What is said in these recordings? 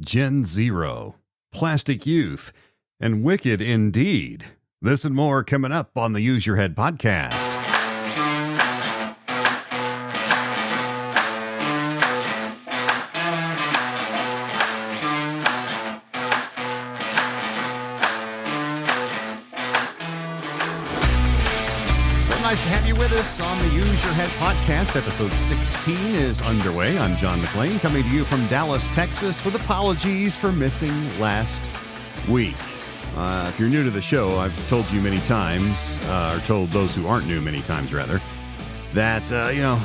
Gen Z-ero, Plastic Youth, and Wicked Indeed. This and more coming up on the Use Your Head podcast. Nice to have you with us on the Use Your Head podcast. Episode 16 is underway. I'm John McClain, coming to you from Dallas, Texas, with apologies for missing last week. If you're new to the show, I've told you many times, or told those who aren't new many times, rather, that,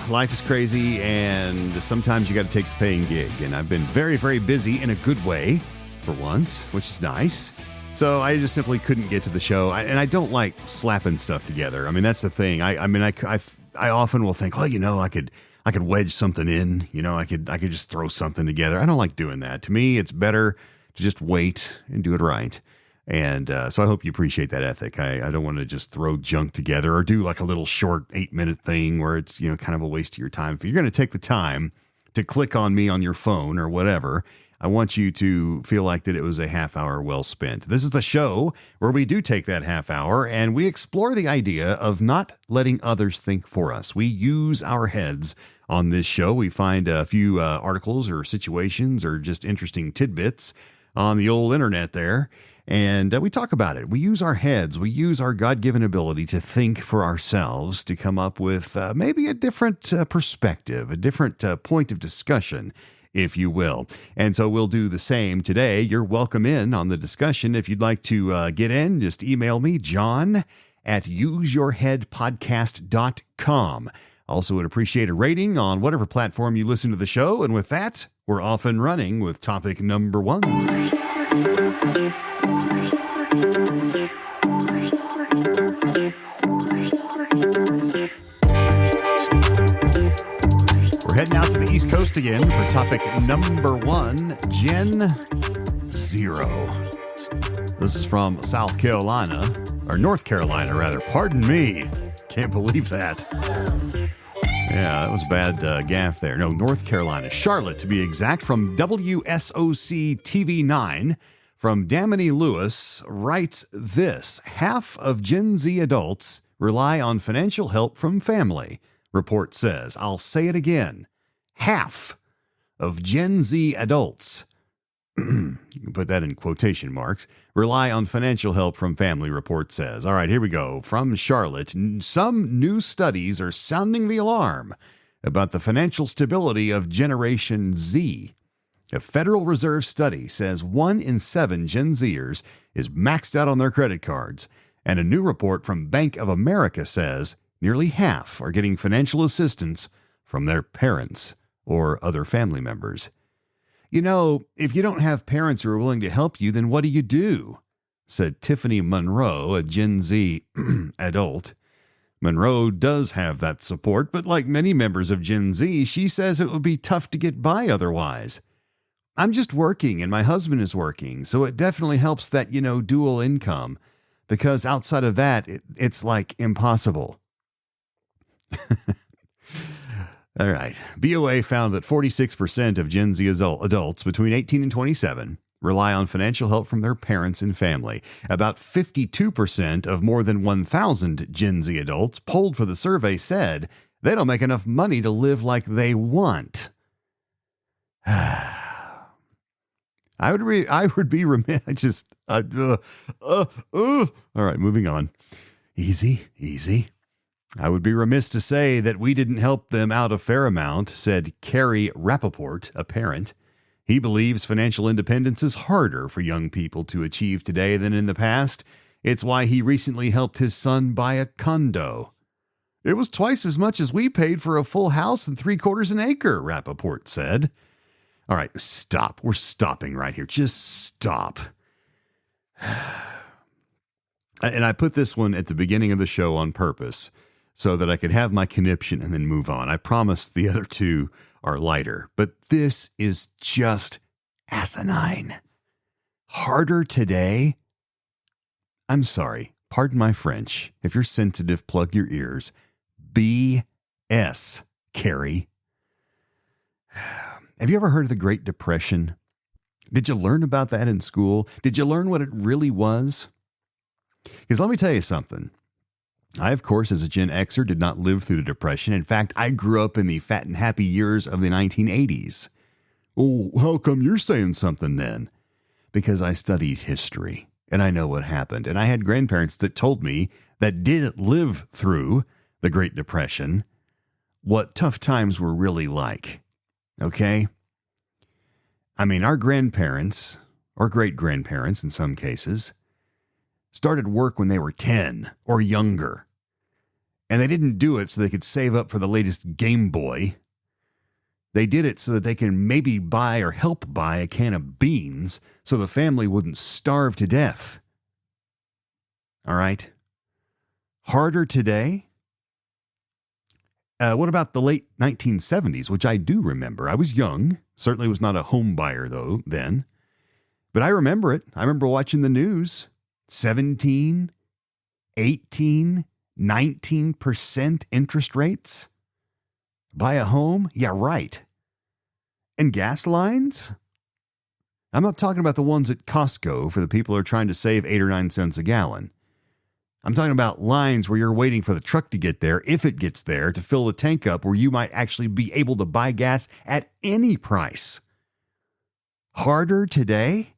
life is crazy and sometimes you got to take the paying gig. And I've been very, very busy in a good way for once, which is nice. So I just simply couldn't get to the show, and I don't like slapping stuff together. I mean, that's the thing. I often will think, well, I could wedge something in. I could just throw something together. I don't like doing that. To me, it's better to just wait and do it right. And so I hope you appreciate that ethic. I don't want to just throw junk together or do like a little short 8-minute thing where it's kind of a waste of your time. If you're going to take the time to click on me on your phone or whatever, I want you to feel like that it was a half hour well spent. This is the show where we do take that half hour and we explore the idea of not letting others think for us. We use our heads on this show. We find a few articles or situations or just interesting tidbits on the old internet there, and we talk about it. We use our heads. We use our God-given ability to think for ourselves to come up with maybe a different perspective, a different point of discussion, if you will. And so we'll do the same today. You're welcome in on the discussion. If you'd like to get in, just email me, john@useyourheadpodcast.com. Also would appreciate a rating on whatever platform you listen to the show. And with that, we're off and running with topic number 1. We're heading out to the East Coast again for topic number 1, Gen Z-ero. This is from South Carolina, or North Carolina, rather. Pardon me. Can't believe that. Yeah, that was a bad gaffe there. No, North Carolina. Charlotte, to be exact, from WSOC TV9, from Damini Lewis, writes this: half of Gen Z adults rely on financial help from family. Report says, I'll say it again, half of Gen Z adults, you can put that in quotation marks, rely on financial help from family, report says. All right, here we go. From Charlotte, some new studies are sounding the alarm about the financial stability of Generation Z. A Federal Reserve study says 1 in 7 Gen Zers is maxed out on their credit cards, and a new report from Bank of America says nearly half are getting financial assistance from their parents or other family members. If you don't have parents who are willing to help you, then what do? Said Tiffany Monroe, a Gen Z adult. Monroe does have that support, but like many members of Gen Z, she says it would be tough to get by otherwise. I'm just working and my husband is working, so it definitely helps that, dual income, because outside of that, it's like impossible. All right. BOA found that 46% of Gen Z adults between 18 and 27 rely on financial help from their parents and family. About 52% of more than 1,000 Gen Z adults polled for the survey said they don't make enough money to live like they want. I would be remiss. All right, moving on. Easy. I would be remiss to say that we didn't help them out a fair amount, said Carrie Rappaport, a parent. He believes financial independence is harder for young people to achieve today than in the past. It's why he recently helped his son buy a condo. It was twice as much as we paid for a full house and 3/4 an acre, Rappaport said. All right, stop. We're stopping right here. Just stop. And I put this one at the beginning of the show on purpose so that I could have my conniption and then move on. I promise the other two are lighter, but this is just asinine. Harder today? I'm sorry. Pardon my French. If you're sensitive, plug your ears. BS, Carrie. Have you ever heard of the Great Depression? Did you learn about that in school? Did you learn what it really was? Because let me tell you something. I, of course, as a Gen Xer, did not live through the Depression. In fact, I grew up in the fat and happy years of the 1980s. Oh, how come you're saying something then? Because I studied history and I know what happened. And I had grandparents that told me that didn't live through the Great Depression what tough times were really like. Okay? I mean, our grandparents, or great-grandparents in some cases, started work when they were 10 or younger. And they didn't do it so they could save up for the latest Game Boy. They did it so that they can maybe buy or help buy a can of beans so the family wouldn't starve to death. All right? Harder today? What about the late 1970s, which I do remember? I was young. Certainly was not a home buyer, though, then. But I remember it. I remember watching the news. 17, 18, 19% interest rates? Buy a home? Yeah, right. And gas lines? I'm not talking about the ones at Costco for the people who are trying to save 8 or 9 cents a gallon. I'm talking about lines where you're waiting for the truck to get there, if it gets there, to fill the tank up, where you might actually be able to buy gas at any price. Harder today?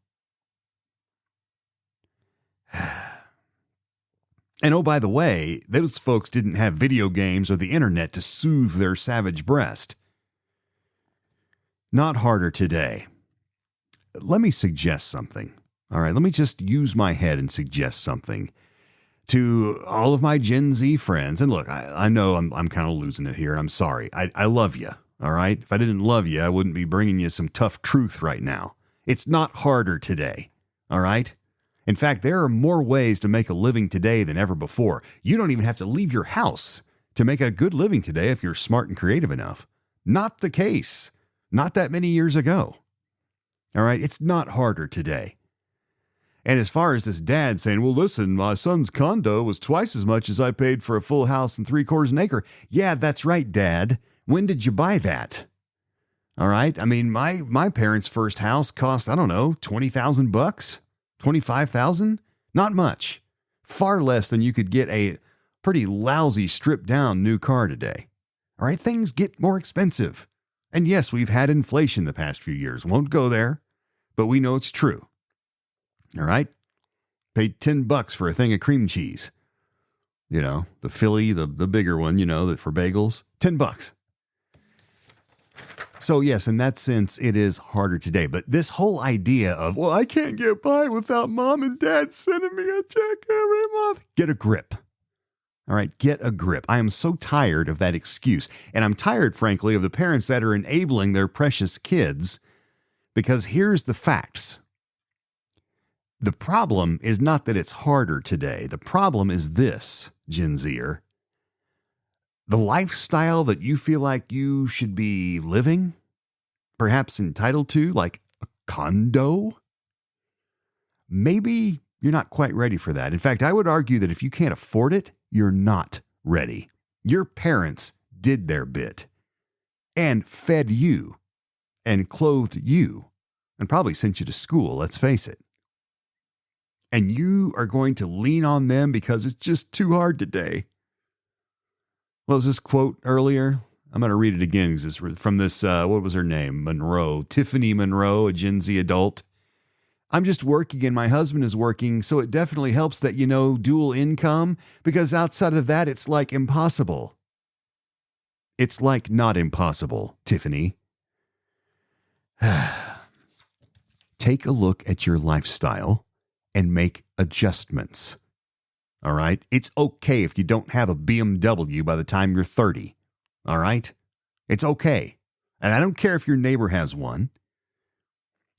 And oh, by the way, those folks didn't have video games or the internet to soothe their savage breast. Not harder today. Let me suggest something. All right, let me just use my head and suggest something to all of my Gen Z friends. And look, I know I'm kind of losing it here. I'm sorry. I love you. All right. If I didn't love you, I wouldn't be bringing you some tough truth right now. It's not harder today. All right. In fact, there are more ways to make a living today than ever before. You don't even have to leave your house to make a good living today if you're smart and creative enough. Not the case. Not that many years ago. All right. It's not harder today. And as far as this dad saying, well, listen, my son's condo was twice as much as I paid for a full house and 3/4 an acre. Yeah, that's right, Dad. When did you buy that? All right. I mean, my parents' first house cost, I don't know, $20,000, $25,000. Not much. Far less than you could get a pretty lousy stripped down new car today. All right. Things get more expensive. And yes, we've had inflation the past few years. Won't go there, but we know it's true. All right. Paid $10 for a thing of cream cheese. You know, the Philly, the bigger one, you know, that for bagels, $10. So yes, in that sense, it is harder today. But this whole idea of, well, I can't get by without mom and dad sending me a check every month. Get a grip. All right, get a grip. I am so tired of that excuse. And I'm tired, frankly, of the parents that are enabling their precious kids, because here's the facts. The problem is not that it's harder today. The problem is this, Gen Zer. The lifestyle that you feel like you should be living, perhaps entitled to, like a condo, maybe you're not quite ready for that. In fact, I would argue that if you can't afford it, you're not ready. Your parents did their bit and fed you and clothed you and probably sent you to school, let's face it. And you are going to lean on them because it's just too hard today. What was this quote earlier? I'm going to read it again. It's from this, what was her name? Monroe. Tiffany Monroe, a Gen Z adult. I'm just working and my husband is working, so it definitely helps that, you know, dual income, because outside of that, it's like impossible. It's like not impossible, Tiffany. Take a look at your lifestyle and make adjustments. All right? It's okay if you don't have a BMW by the time you're 30. All right? It's okay. And I don't care if your neighbor has one.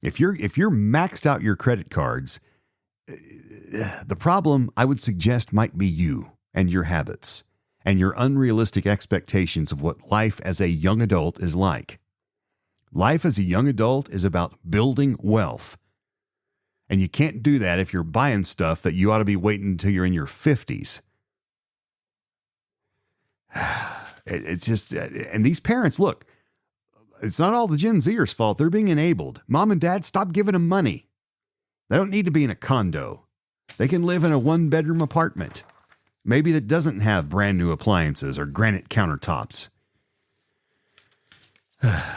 If you're maxed out your credit cards, the problem I would suggest might be you and your habits and your unrealistic expectations of what life as a young adult is like. Life as a young adult is about building wealth. And you can't do that if you're buying stuff that you ought to be waiting until you're in your 50s. It's just, and these parents, look, it's not all the Gen Zers' fault. They're being enabled. Mom and dad, stop giving them money. They don't need to be in a condo. They can live in a one-bedroom apartment. Maybe that doesn't have brand new appliances or granite countertops.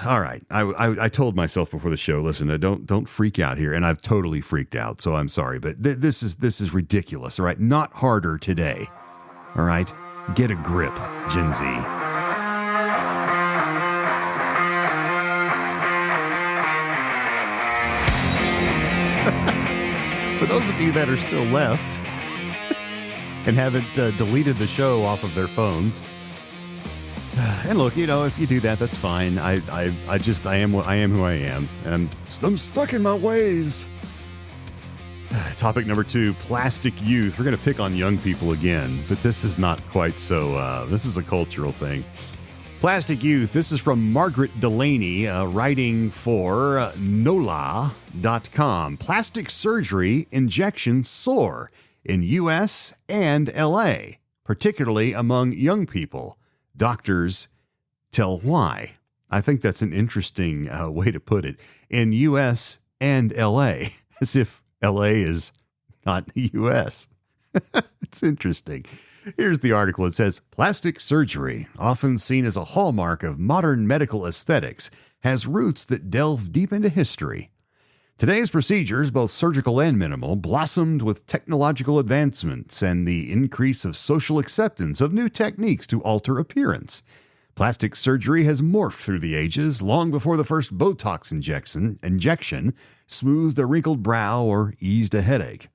All right. I told myself before the show, listen, don't freak out here. And I've totally freaked out. So I'm sorry. But this is ridiculous. All right. Not harder today. All right. Get a grip, Gen Z. For those of you that are still left and haven't deleted the show off of their phones, and look, if you do that, that's fine. I am who I am, and I'm stuck in my ways. Topic number 2, plastic youth. We're going to pick on young people again, but this is not quite so. This is a cultural thing. Plastic youth. This is from Margaret Delaney, writing for NOLA.com. Plastic surgery injections soar in U.S. and L.A., particularly among young people. Doctors tell why. I think that's an interesting way to put it. In U.S. and L.A., as if L.A. is not the U.S. It's interesting. Here's the article. It says, plastic surgery, often seen as a hallmark of modern medical aesthetics, has roots that delve deep into history. Today's procedures, both surgical and minimal, blossomed with technological advancements and the increase of social acceptance of new techniques to alter appearance. Plastic surgery has morphed through the ages, long before the first Botox injection smoothed a wrinkled brow or eased a headache.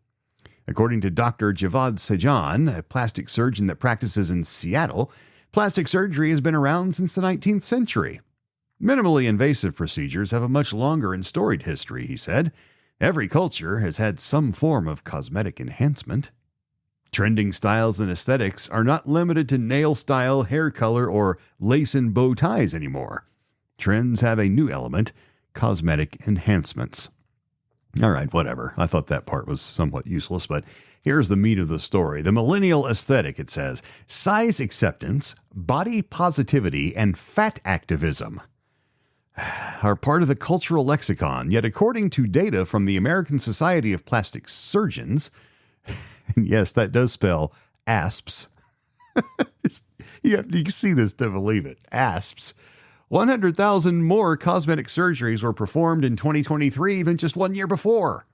According to Dr. Javad Sejan, a plastic surgeon that practices in Seattle, plastic surgery has been around since the 19th century. Minimally invasive procedures have a much longer and storied history, he said. Every culture has had some form of cosmetic enhancement. Trending styles and aesthetics are not limited to nail style, hair color, or lace and bow ties anymore. Trends have a new element, cosmetic enhancements. All right, whatever. I thought that part was somewhat useless, but here's the meat of the story. The millennial aesthetic, it says, size acceptance, body positivity, and fat activism are part of the cultural lexicon. Yet according to data from the American Society of Plastic Surgeons, and yes, that does spell ASPS. You have to see this to believe it. ASPS. 100,000 more cosmetic surgeries were performed in 2023 than just 1 year before.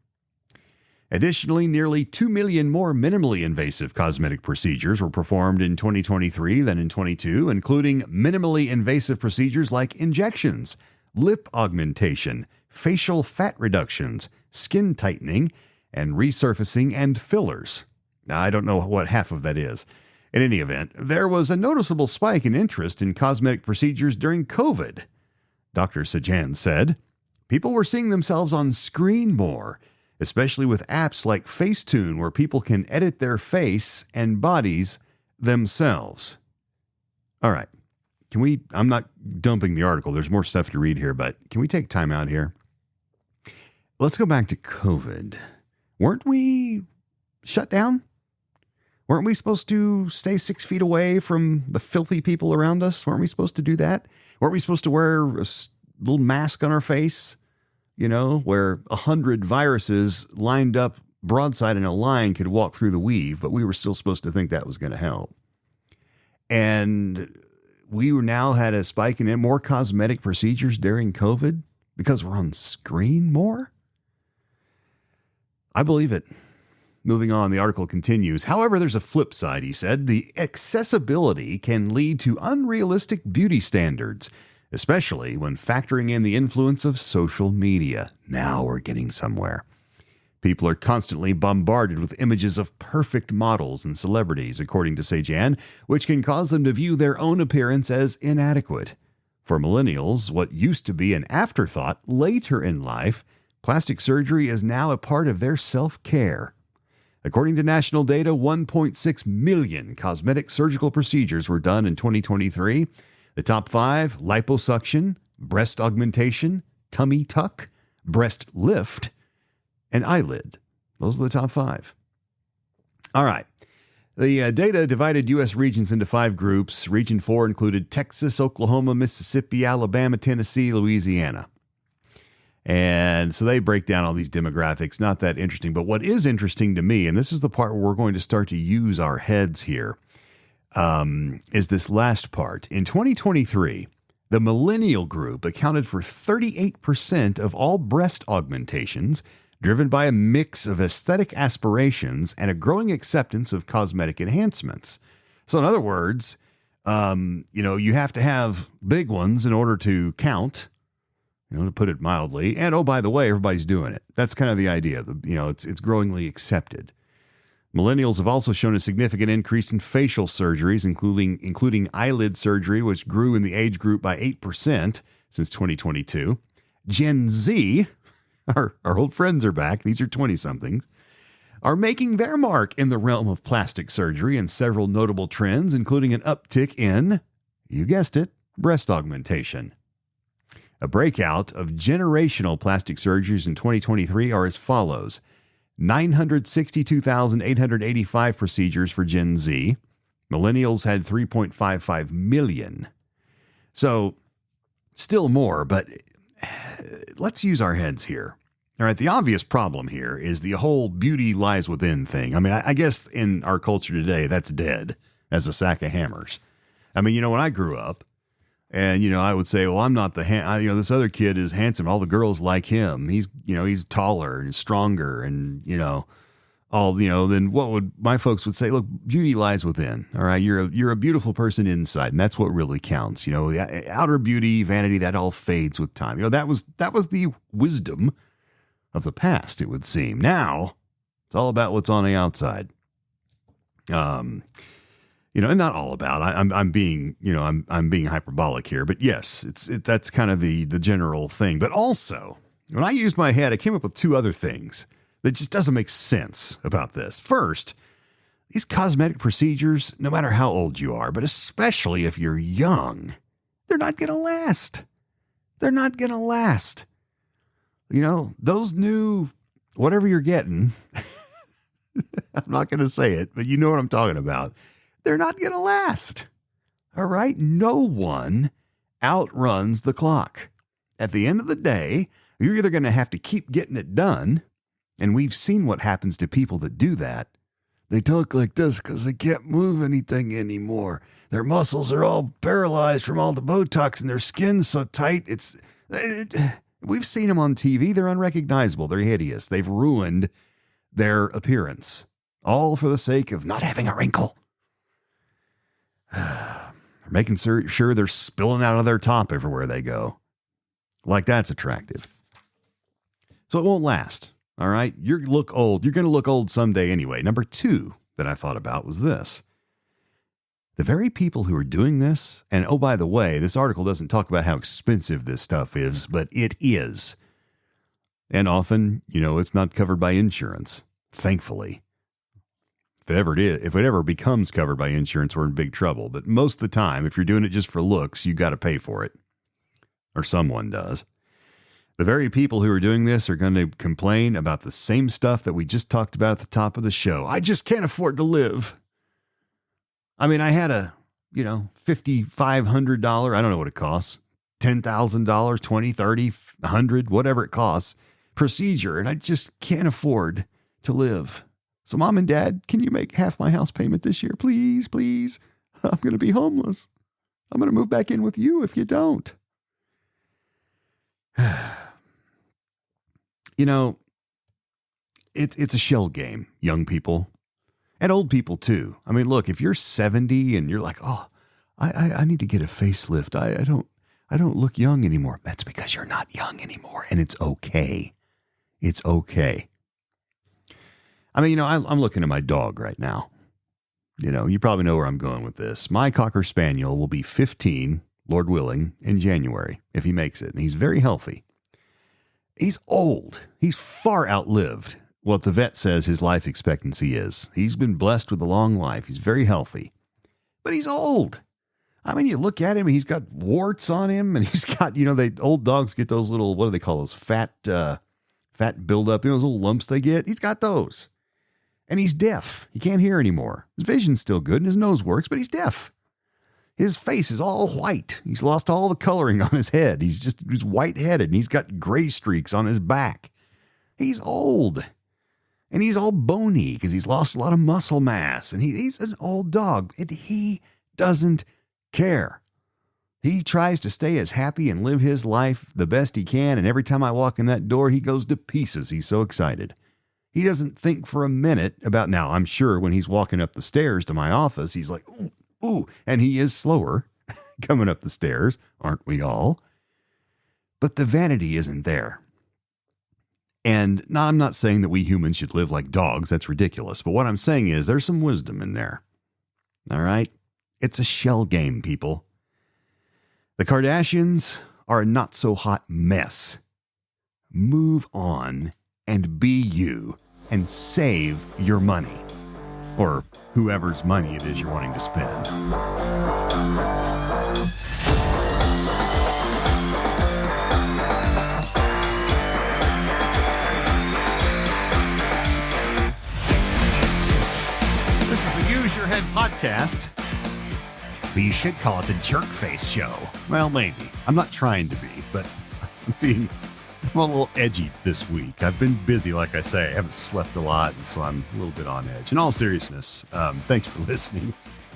Additionally, nearly 2 million more minimally invasive cosmetic procedures were performed in 2023 than in 22, including minimally invasive procedures like injections, lip augmentation, facial fat reductions, skin tightening, and resurfacing and fillers. Now, I don't know what half of that is. In any event, there was a noticeable spike in interest in cosmetic procedures during COVID. Dr. Sajan said, people were seeing themselves on screen more, especially with apps like Facetune, where people can edit their face and bodies themselves. All right. I'm not dumping the article. There's more stuff to read here, but can we take time out here? Let's go back to COVID. Weren't we shut down? Weren't we supposed to stay 6 feet away from the filthy people around us? Weren't we supposed to do that? Weren't we supposed to wear a little mask on our face? Where 100 viruses lined up broadside in a line could walk through the weave, but we were still supposed to think that was going to help. And we now had a spike in more cosmetic procedures during COVID because we're on screen more? I believe it. Moving on, the article continues. However, there's a flip side, he said. The accessibility can lead to unrealistic beauty standards, especially when factoring in the influence of social media. Now we're getting somewhere. People are constantly bombarded with images of perfect models and celebrities, according to Sajan, which can cause them to view their own appearance as inadequate. For millennials, what used to be an afterthought later in life, plastic surgery is now a part of their self-care. According to national data, 1.6 million cosmetic surgical procedures were done in 2023. The top 5, liposuction, breast augmentation, tummy tuck, breast lift, and eyelid. Those are the top 5. All right. The data divided U.S. regions into 5 groups. Region 4 included Texas, Oklahoma, Mississippi, Alabama, Tennessee, Louisiana. And so they break down all these demographics. Not that interesting. But what is interesting to me, and this is the part where we're going to start to use our heads here, is this last part. In 2023, the millennial group accounted for 38% of all breast augmentations, driven by a mix of aesthetic aspirations and a growing acceptance of cosmetic enhancements. So in other words, you have to have big ones in order to count, to put it mildly. And, oh, by the way, everybody's doing it. That's kind of the idea. It's growingly accepted. Millennials have also shown a significant increase in facial surgeries, including eyelid surgery, which grew in the age group by 8% since 2022. Gen Z, our old friends are back, these are 20-somethings, are making their mark in the realm of plastic surgery, and several notable trends, including an uptick in, you guessed it, breast augmentation. A breakout of generational plastic surgeries in 2023 are as follows: 962,885 procedures for Gen Z. Millennials had 3.55 million. So, still more, but let's use our heads here. All right, the obvious problem here is the whole beauty lies within thing. I mean, I guess in our culture today, that's dead as a sack of hammers. I mean, when I grew up, and, I would say, well, I'm not this other kid is handsome. All the girls like him. He's taller and stronger and, then what would my folks would say? Look, beauty lies within. All right. You're a beautiful person inside. And that's what really counts. Outer beauty, vanity, that all fades with time. That was the wisdom of the past, it would seem. Now it's all about what's on the outside. And not all about. I'm being hyperbolic here, but yes, that's kind of the general thing. But also, when I used my head, I came up with 2 other things that just doesn't make sense about this. First, these cosmetic procedures, no matter how old you are, but especially if you're young, they're not going to last. They're not going to last. Those new whatever you're getting. I'm not going to say it, but you know what I'm talking about. They're not going to last. All right? No one outruns the clock. At the end of the day, you're either going to have to keep getting it done, and we've seen what happens to people that do that. They talk like this because they can't move anything anymore. Their muscles are all paralyzed from all the Botox, and their skin's so tight. We've seen them on TV. They're unrecognizable. They're hideous. They've ruined their appearance, all for the sake of not having a wrinkle. They're making sure they're spilling out of their top everywhere they go. Like that's attractive. So it won't last. All right. You look old. You're going to look old someday anyway. Number 2 that I thought about was this. The very people who are doing this, and oh, by the way, this article doesn't talk about how expensive this stuff is, but it is. And often, it's not covered by insurance, thankfully. If it ever becomes covered by insurance, we're in big trouble. But most of the time, if you're doing it just for looks, you got to pay for it. Or someone does. The very people who are doing this are going to complain about the same stuff that we just talked about at the top of the show. I just can't afford to live. I mean, I had a, $5,500, I don't know what it costs, $10,000, $20, $30, $100, whatever it costs, procedure, and I just can't afford to live. So Mom and Dad, can you make half my house payment this year? Please, please. I'm going to be homeless. I'm going to move back in with you if you don't. It's a shell game, young people. And old people too. I mean, look, if you're 70 and you're like, oh, I need to get a facelift. I don't look young anymore. That's because you're not young anymore. And it's okay. It's okay. I mean, I'm looking at my dog right now. You probably know where I'm going with this. My Cocker Spaniel will be 15, Lord willing, in January, if he makes it. And he's very healthy. He's old. He's far outlived what the vet says his life expectancy is. He's been blessed with a long life. He's very healthy. But he's old. I mean, you look at him, he's got warts on him, and he's got, old dogs get those little, what do they call those? Fat buildup, those little lumps they get. He's got those. And he's deaf. He can't hear anymore. His vision's still good and his nose works, but he's deaf. His face is all white. He's lost all the coloring on his head. He's white-headed, and he's got gray streaks on his back. He's old. And he's all bony because he's lost a lot of muscle mass. And he's an old dog, and he doesn't care. He tries to stay as happy and live his life the best he can, and every time I walk in that door, he goes to pieces. He's so excited. He doesn't think for a minute about, now, I'm sure when he's walking up the stairs to my office, he's like, ooh, and he is slower coming up the stairs, aren't we all? But the vanity isn't there. And now I'm not saying that we humans should live like dogs. That's ridiculous. But what I'm saying is there's some wisdom in there. All right? It's a shell game, people. The Kardashians are a not-so-hot mess. Move on and be you and save your money. Or whoever's money it is you're wanting to spend. This is the Use Your Head podcast. But you should call it the Jerk Face Show. Well, maybe. I'm not trying to be, but I'm a little edgy this week. I've been busy, like I say. I haven't slept a lot, and so I'm a little bit on edge. In all seriousness, thanks for listening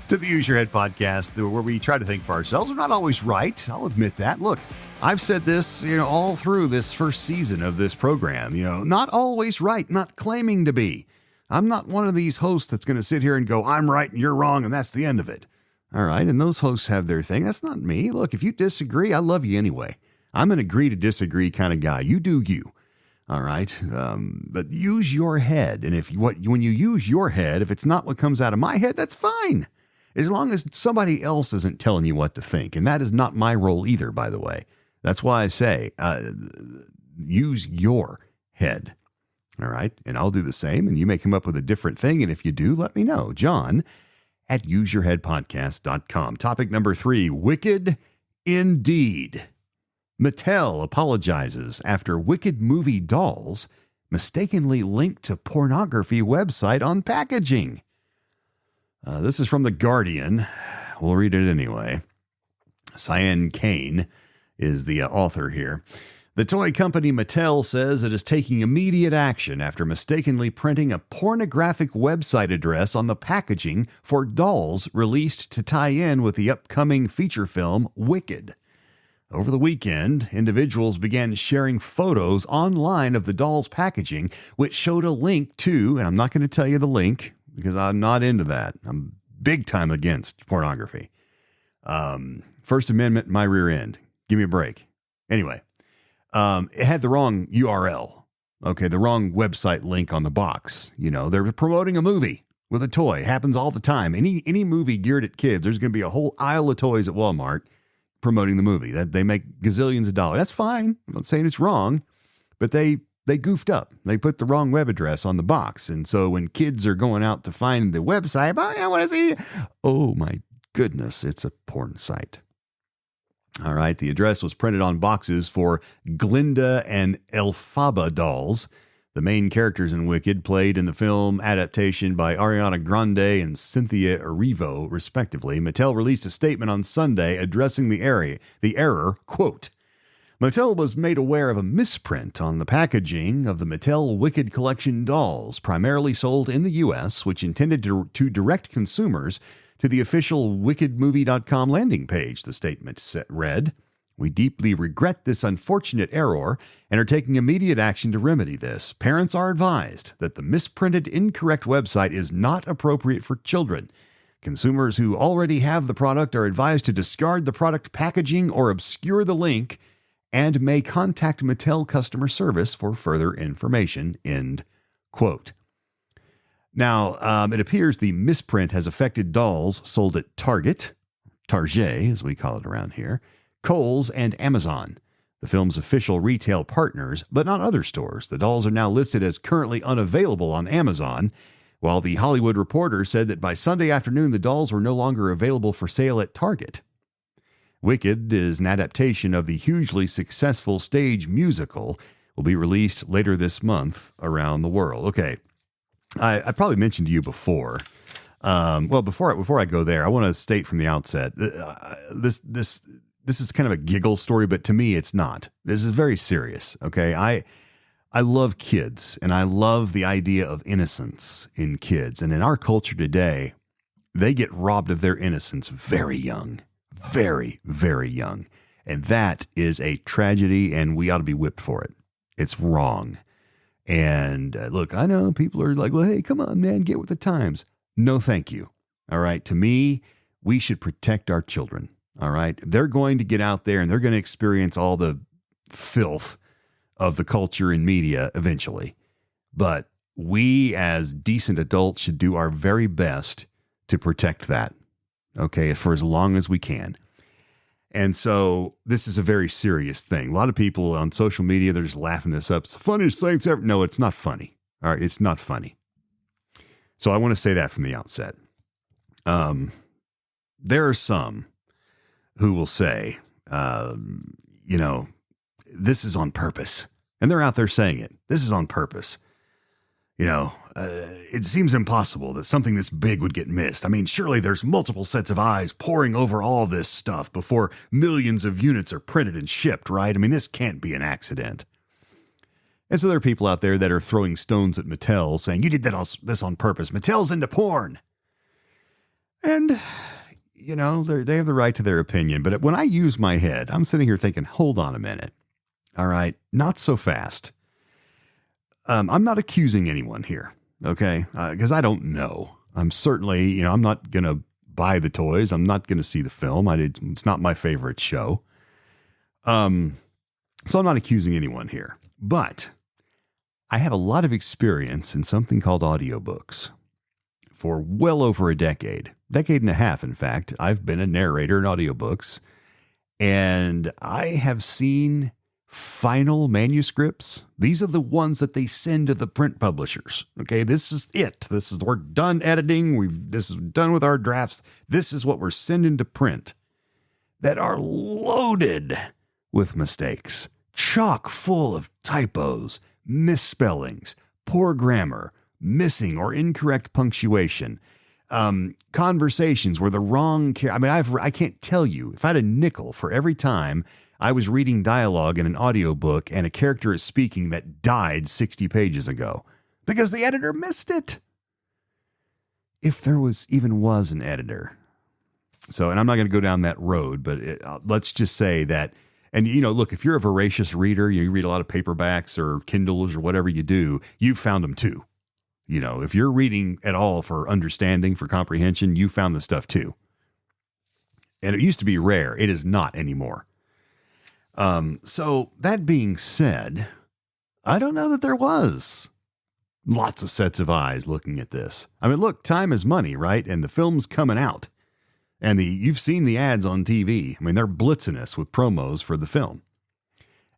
to the Use Your Head podcast, where we try to think for ourselves. We're not always right. I'll admit that. Look, I've said this, all through this first season of this program. Not always right, not claiming to be. I'm not one of these hosts that's going to sit here and go, I'm right and you're wrong, and that's the end of it. All right, and those hosts have their thing. That's not me. Look, if you disagree, I love you anyway. I'm an agree to disagree kind of guy. You do you. All right, but use your head. And when you use your head, if it's not what comes out of my head, that's fine. As long as somebody else isn't telling you what to think. And that is not my role either, by the way. That's why I say use your head. All right, and I'll do the same. And you may come up with a different thing. And if you do, let me know. John at useyourheadpodcast.com. Topic number 3, wicked indeed. Mattel apologizes after Wicked movie dolls mistakenly linked to pornography website on packaging. This is from The Guardian. We'll read it anyway. Cyan Kane is the author here. The toy company Mattel says it is taking immediate action after mistakenly printing a pornographic website address on the packaging for dolls released to tie in with the upcoming feature film Wicked. Over the weekend, individuals began sharing photos online of the doll's packaging, which showed a link to, and I'm not going to tell you the link because I'm not into that. I'm big time against pornography. First Amendment, my rear end. Give me a break. Anyway. It had the wrong URL. Okay, the wrong website link on the box. They're promoting a movie with a toy. It happens all the time. Any movie geared at kids, there's going to be a whole aisle of toys at Walmart promoting the movie. That they make gazillions of dollars. That's fine. I'm not saying it's wrong, but they goofed up. They put the wrong web address on the box. And so when kids are going out to find the website, I want to see. Oh my goodness, it's a porn site. All right, the address was printed on boxes for Glinda and Elphaba dolls. The main characters in Wicked played in the film adaptation by Ariana Grande and Cynthia Erivo, respectively. Mattel released a statement on Sunday addressing the error, quote, Mattel was made aware of a misprint on the packaging of the Mattel Wicked Collection dolls, primarily sold in the U.S., which intended to direct consumers to the official wickedmovie.com landing page, the statement read. We deeply regret this unfortunate error and are taking immediate action to remedy this. Parents are advised that the misprinted incorrect website is not appropriate for children. Consumers who already have the product are advised to discard the product packaging or obscure the link and may contact Mattel customer service for further information, end quote. Now, it appears the misprint has affected dolls sold at Target, as we call it around here, Kohl's, and Amazon, the film's official retail partners, but not other stores. The dolls are now listed as currently unavailable on Amazon, while The Hollywood Reporter said that by Sunday afternoon, the dolls were no longer available for sale at Target. Wicked is an adaptation of the hugely successful stage musical, will be released later this month around the world. Okay. I probably mentioned to you before. Well, before I go there, I want to state from the outset, this is kind of a giggle story, but to me, it's not. This is very serious. Okay, I love kids, and I love the idea of innocence in kids, and in our culture today, they get robbed of their innocence very young, very, very young, and that is a tragedy, and we ought to be whipped for it. It's wrong. And look, I know people are like, well, hey, come on, man, get with the times. No, thank you. All right. To me, we should protect our children. All right. They're going to get out there and they're going to experience all the filth of the culture and media eventually. But we as decent adults should do our very best to protect that. Okay. For as long as we can. And so this is a very serious thing. A lot of people on social media, they're just laughing this up. It's the funniest thing ever. No, it's not funny. All right. It's not funny. So I want to say that from the outset. There are some who will say, this is on purpose. And they're out there saying it. This is on purpose. It seems impossible that something this big would get missed. I mean, surely there's multiple sets of eyes poring over all this stuff before millions of units are printed and shipped, right? I mean, this can't be an accident. And so there are people out there that are throwing stones at Mattel saying, you did this on purpose. Mattel's into porn. And, they have the right to their opinion. But when I use my head, I'm sitting here thinking, hold on a minute. All right, not so fast. I'm not accusing anyone here, okay? Because I don't know. I'm certainly, I'm not going to buy the toys. I'm not going to see the film. It's not my favorite show. So I'm not accusing anyone here. But I have a lot of experience in something called audiobooks. For well over a decade and a half, in fact, I've been a narrator in audiobooks. And I have seen final manuscripts. These are the ones that they send to the print publishers. Okay, this is it. We're done editing. This is done with our drafts. This is what we're sending to print. That are loaded with mistakes, chock full of typos, misspellings, poor grammar, missing or incorrect punctuation, conversations where the wrong. I can't tell you if I had a nickel for every time I was reading dialogue in an audiobook and a character is speaking that died 60 pages ago because the editor missed it. If there was an editor. So, and I'm not going to go down that road, but let's just say that, and look, if you're a voracious reader, you read a lot of paperbacks or Kindles or whatever you do, you've found them too. If you're reading at all for understanding, for comprehension, you found the stuff too. And it used to be rare. It is not anymore. So that being said, I don't know that there was lots of sets of eyes looking at this. I mean, look, time is money, right? And the film's coming out and you've seen the ads on TV. I mean, they're blitzing us with promos for the film.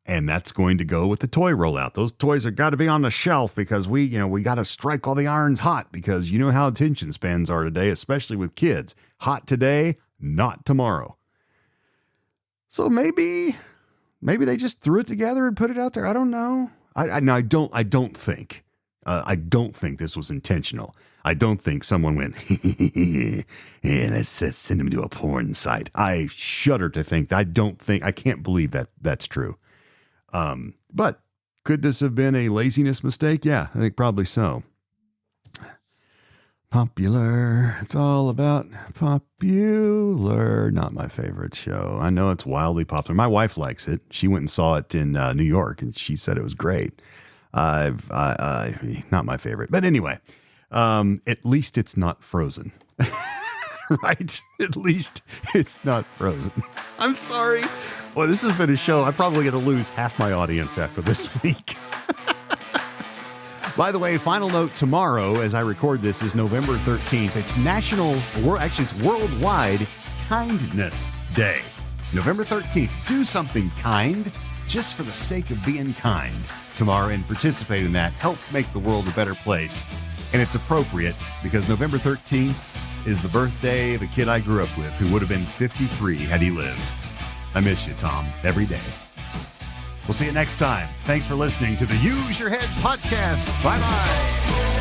And that's going to go with the toy rollout. Those toys have got to be on the shelf because we got to strike while the iron's hot because you know how attention spans are today, especially with kids. Hot today, not tomorrow. So maybe they just threw it together and put it out there. I don't know. I don't think this was intentional. I don't think someone went, yeah, let's send him to a porn site. I shudder to think. I can't believe that that's true. But could this have been a laziness mistake? Yeah, I think probably so. Popular. It's all about popular. Not my favorite show. I know it's wildly popular. My wife likes it. She went and saw it in New York, and she said it was great. Not my favorite. But anyway, at least it's not Frozen. Right? At least it's not Frozen. I'm sorry. Well, this has been a show. I'm probably going to lose half my audience after this week. By the way, final note, tomorrow, as I record this, is November 13th. It's Worldwide Kindness Day. November 13th. Do something kind just for the sake of being kind tomorrow and participate in that. Help make the world a better place. And it's appropriate because November 13th is the birthday of a kid I grew up with who would have been 53 had he lived. I miss you, Tom, every day. We'll see you next time. Thanks for listening to the Use Your Head podcast. Bye-bye.